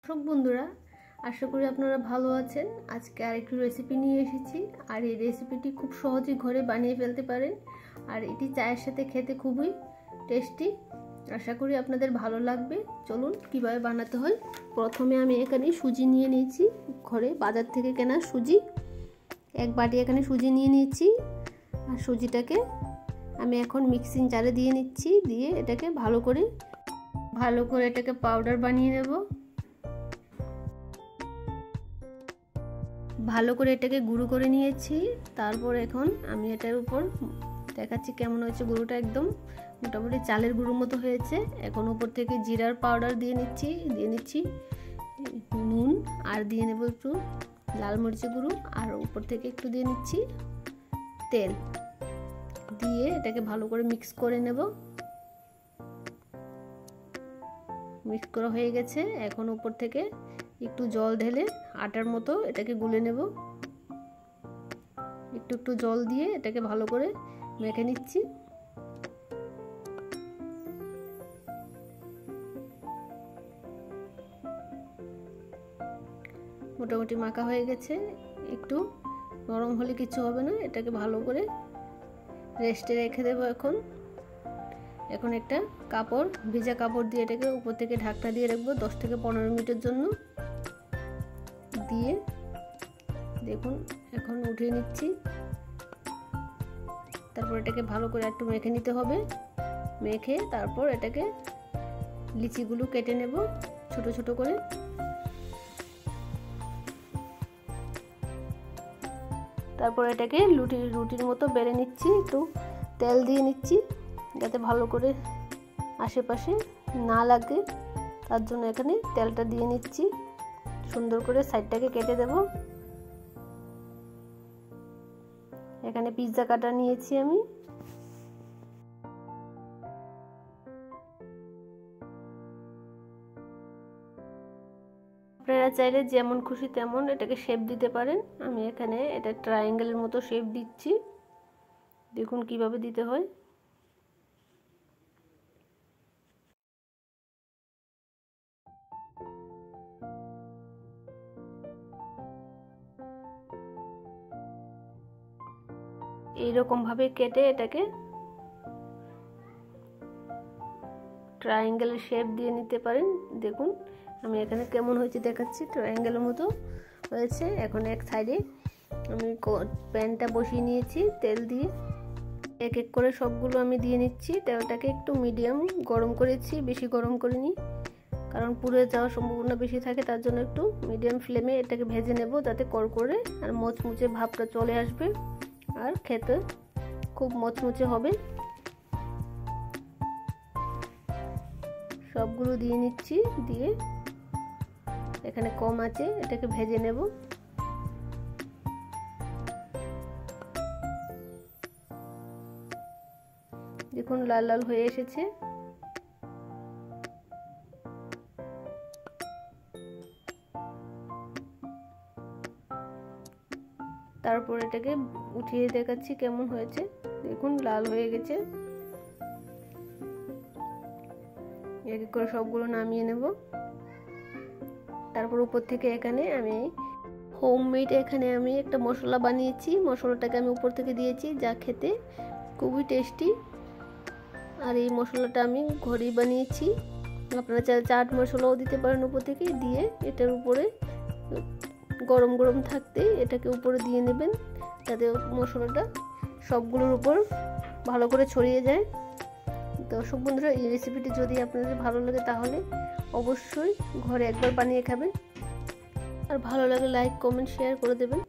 সব বন্ধুরা আশা করি আপনারা ভালো আছেন। আজকে আরেকটু রেসিপি নিয়ে এসেছি আর এই রেসিপিটি খুব সহজেই ঘরে বানিয়ে ফেলতে পারেন আর এটি চায়ের সাথে খেতে খুবই টেস্টি। আশা করি আপনাদের ভালো লাগবে। চলুন কিভাবে বানাতে হয়। প্রথমে আমি এখানে সুজি নিয়ে নিয়েছি, ঘরে বাজার থেকে কেনা সুজি। এক বাটি এখানে সুজি নিয়ে নিয়েছি আর সুজিটাকে আমি এখন মিক্সিং জারে দিয়ে নিচ্ছি। দিয়ে এটাকে ভালো করে এটাকে পাউডার বানিয়ে নেব। ভালো করে এটাকে গুঁড়ো করে নিয়েছি। তারপর এখন আমি এটার উপর দেখাচ্ছি কেমন হয়েছে। গুঁড়োটা একদম মোটামুটি চালের গুঁড়োর মতো হয়েছে। এখন উপর থেকে জিরার পাউডার দিয়ে নিচ্ছি নুন আর দিয়ে নেব একটু লাল মরিচের গুঁড়ো আর উপর থেকে একটু দিয়ে নিচ্ছি তেল। দিয়ে এটাকে ভালো করে মিক্স করে নেব। মিক্স করা হয়ে গেছে। এখন উপর থেকে একটু জল ঢেলে আটার মতো এটাকে গুলে নেব। একটু জল দিয়ে এটাকে ভালো করে মেখে নিচ্ছি। মোটামুটি মাখা হয়ে গেছে। একটু নরম হলে কিছু হবে না, এটাকে ভালো করে রেস্টে রেখে দেবো। এখন একটা কাপড়, ভেজা কাপড় দিয়ে এটাকে উপর থেকে ঢাকনা দিয়ে রাখবো 10 থেকে 15 মিনিটের জন্য। দিয়ে দেখুন এখন উঠিয়ে নিচ্ছি। তারপর এটাকে ভালো করে একটু মেখে নিতে হবে। মেখে তারপর এটাকে লিচিগুলো কেটে নেব ছোট ছোট করে। তারপর এটাকে রুটির মতো বেলে নিচ্ছি। একটু তেল দিয়ে নিচ্ছি যাতে ভালো করে আশেপাশে না লাগে, তার জন্য এখানে তেলটা দিয়ে নিচ্ছি। সুন্দর করে সাইডটাকে কেটে দেব। এখানে পিৎজা কাটা নিয়েছি আমি। আপনারা চাইলে যেমন খুশি তেমন এটাকে শেপ দিতে পারেন। আমি এখানে এটা ট্রায়াঙ্গেলের মতো শেপ দিচ্ছি। দেখুন কিভাবে দিতে হয়। এইরকম ভাবে কেটে এটাকে ট্রায়াঙ্গেলের শেপ দিয়ে নিতে পারেন। দেখুন আমি এখানে কেমন হয়েছে দেখাচ্ছি, ট্রায়াঙ্গেলের মতো হয়েছে। এখন এক সাইডে আমি প্যানটা বসিয়ে নিয়েছি তেল দিয়ে। এক এক করে সবগুলো আমি দিয়ে নিচ্ছি। তেলটাকে একটু মিডিয়াম গরম করেছি, বেশি গরম করিনি, কারণ পুড়ে যাওয়ার সম্ভাবনা বেশি থাকে। তার জন্য একটু মিডিয়াম ফ্লেমে এটাকে ভেজে নেব যাতে কড়কড়ে আর মচমুচে ভাবটা চলে আসবে আর খেতে খুব মচমুচে হবে। সবগুলো দিয়ে নিচ্ছি। দিয়ে এখানে কম আছে এটাকে ভেজে নেব। দেখুন লাল লাল হয়ে এসেছে। তারপর এটাকে উঠিয়ে দেখাচ্ছি কেমন হয়েছে। দেখুন লাল হয়ে গেছে। এক এক করে সবগুলো নামিয়ে নেব। তারপর উপর থেকে এখানে আমি হোমমেড আমি একটা মশলা বানিয়েছি। মশলাটাকে আমি উপর থেকে দিয়েছি, যা খেতে খুবই টেস্টি। আর এই মশলাটা আমি ঘরেই বানিয়েছি। আপনারা চাইলে চাট মশলাও দিতে পারেন উপর থেকে। দিয়ে এটার উপরে গরম গরম থাকতে এটাকে উপরে দিয়ে নেবেন যাতে মশলাটা সবগুলোর উপর ভালো করে ছড়িয়ে যায়। দর্শক বন্ধুরা, এই রেসিপিটি যদি আপনাদের ভালো লাগে তাহলে অবশ্যই ঘরে একবার বানিয়ে খাবেন। আর ভালো লাগলে লাইক কমেন্ট শেয়ার করে দেবেন।